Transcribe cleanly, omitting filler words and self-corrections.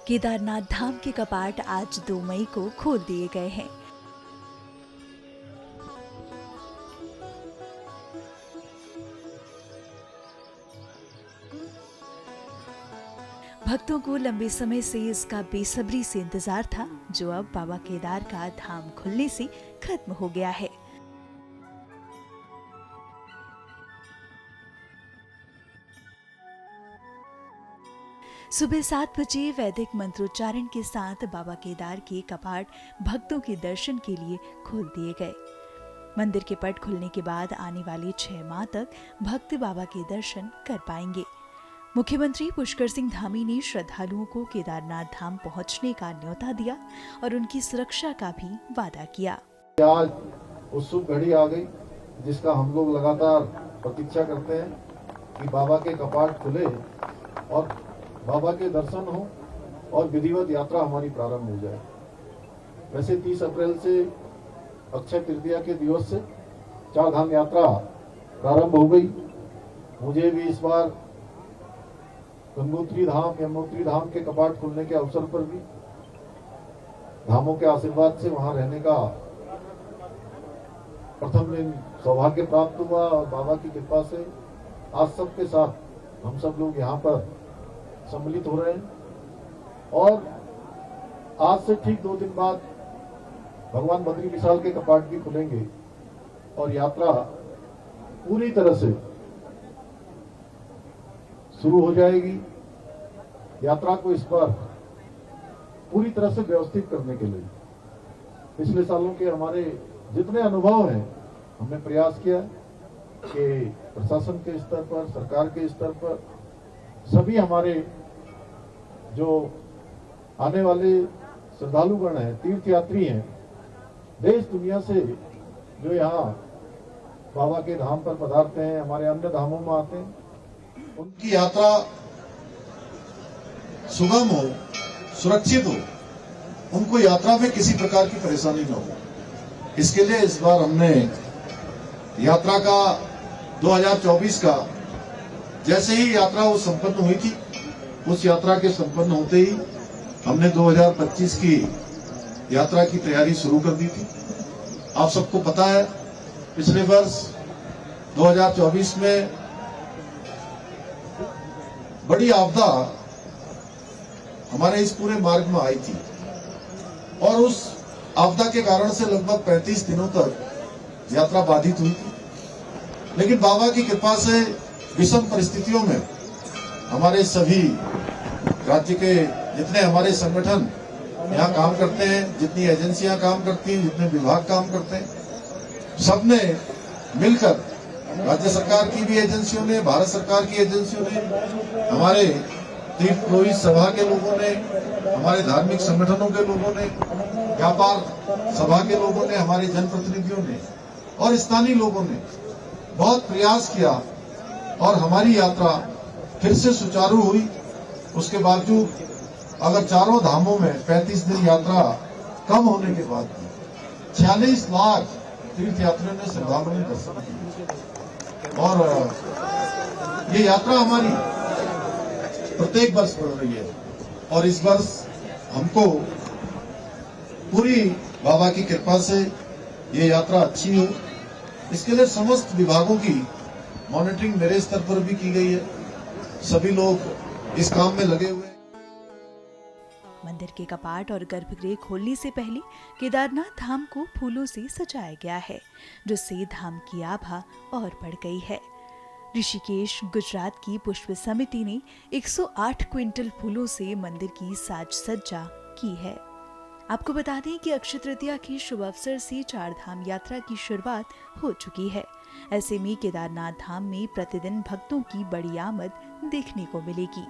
केदारनाथ धाम के कपाट आज 2 मई को खोल दिए गए हैं। भक्तों को लंबे समय से इसका बेसब्री से इंतजार था, जो अब बाबा केदार का धाम खुलने से खत्म हो गया है। सुबह 7 बजे वैदिक मंत्रोच्चारण के साथ बाबा केदार के कपाट भक्तों के दर्शन के लिए खोल दिए गए। मंदिर के पट खुलने के बाद आने वाले 6 माह तक भक्त बाबा के दर्शन कर पाएंगे। मुख्यमंत्री पुष्कर सिंह धामी ने श्रद्धालुओं को केदारनाथ धाम पहुंचने का न्योता दिया और उनकी सुरक्षा का भी वादा किया। आज उत्सुक घड़ी आ गई, जिसका हम लोग लगातार प्रतीक्षा करते हैं कि बाबा के कपाट खुले और बाबा के दर्शन हो और विधिवत यात्रा हमारी प्रारंभ हो जाए। वैसे 30 अप्रैल से अक्षय तृतीया के दिवस से 4 धाम यात्रा प्रारंभ हो गई। मुझे भी इस बार गंगोत्री धाम, यमुनोत्री धाम के कपाट खुलने के अवसर पर भी धामों के आशीर्वाद से वहां रहने का प्रथम दिन सौभाग्य प्राप्त हुआ और बाबा की कृपा से आज सबके साथ हम सब लोग यहाँ पर सम्मिलित हो रहे हैं। और आज से ठीक 2 दिन बाद भगवान बद्री विशाल के कपाट भी खुलेंगे और यात्रा पूरी तरह से शुरू हो जाएगी। यात्रा को इस बार पूरी तरह से व्यवस्थित करने के लिए पिछले सालों के हमारे जितने अनुभव हैं, हमने प्रयास किया कि प्रशासन के स्तर पर, सरकार के स्तर पर सभी हमारे जो आने वाले श्रद्धालुगण हैं, तीर्थयात्री हैं, देश दुनिया से जो यहाँ बाबा के धाम पर पधारते हैं, हमारे अन्य धामों में आते हैं, उनकी यात्रा सुगम हो, सुरक्षित हो, उनको यात्रा में किसी प्रकार की परेशानी न हो। इसके लिए इस बार हमने यात्रा का 2024 का जैसे ही यात्रा वो संपन्न हुई थी, उस यात्रा के संपन्न होते ही हमने 2025 की यात्रा की तैयारी शुरू कर दी थी। आप सबको पता है, पिछले वर्ष 2024 में बड़ी आपदा हमारे इस पूरे मार्ग में आई थी और उस आपदा के कारण से लगभग 35 दिनों तक यात्रा बाधित हुई थी। लेकिन बाबा की कृपा से विषम परिस्थितियों में हमारे सभी राज्य के जितने हमारे संगठन यहाँ काम करते हैं, जितनी एजेंसियां काम करती हैं, जितने विभाग काम करते हैं, सबने मिलकर, राज्य सरकार की भी एजेंसियों ने, भारत सरकार की एजेंसियों ने, हमारे तीर्थ पुरोहित सभा के लोगों ने, हमारे धार्मिक संगठनों के लोगों ने, व्यापार सभा के लोगों ने, हमारे जनप्रतिनिधियों ने और स्थानीय लोगों ने बहुत प्रयास किया और हमारी यात्रा फिर से सुचारू हुई। उसके बावजूद अगर चारों धामों में 35 दिन यात्रा कम होने के बाद 46 लाख तीर्थयात्रियों ने श्रद्धालुओं ने दर्शन किया और ये यात्रा हमारी प्रत्येक वर्ष बढ़ रही है और इस वर्ष हमको पूरी बाबा की कृपा से ये यात्रा अच्छी हो, इसके लिए समस्त विभागों की मॉनिटरिंग मेरे स्तर पर भी की गई है। सभी लोग इस काम में लगे हुए हैं। मंदिर के कपाट और गर्भगृह खोलने से पहले केदारनाथ धाम को फूलों से सजाया गया है, जिससे धाम की आभा और बढ़ गई है। ऋषिकेश, गुजरात की पुष्प समिति ने 108 क्विंटल फूलों से मंदिर की साज सज्जा की है। आपको बता दें कि अक्षय तृतीया के शुभ अवसर से 4 धाम यात्रा की शुरुआत हो चुकी है। ऐसे में केदारनाथ धाम में प्रतिदिन भक्तों की बड़ी आमद देखने को मिलेगी।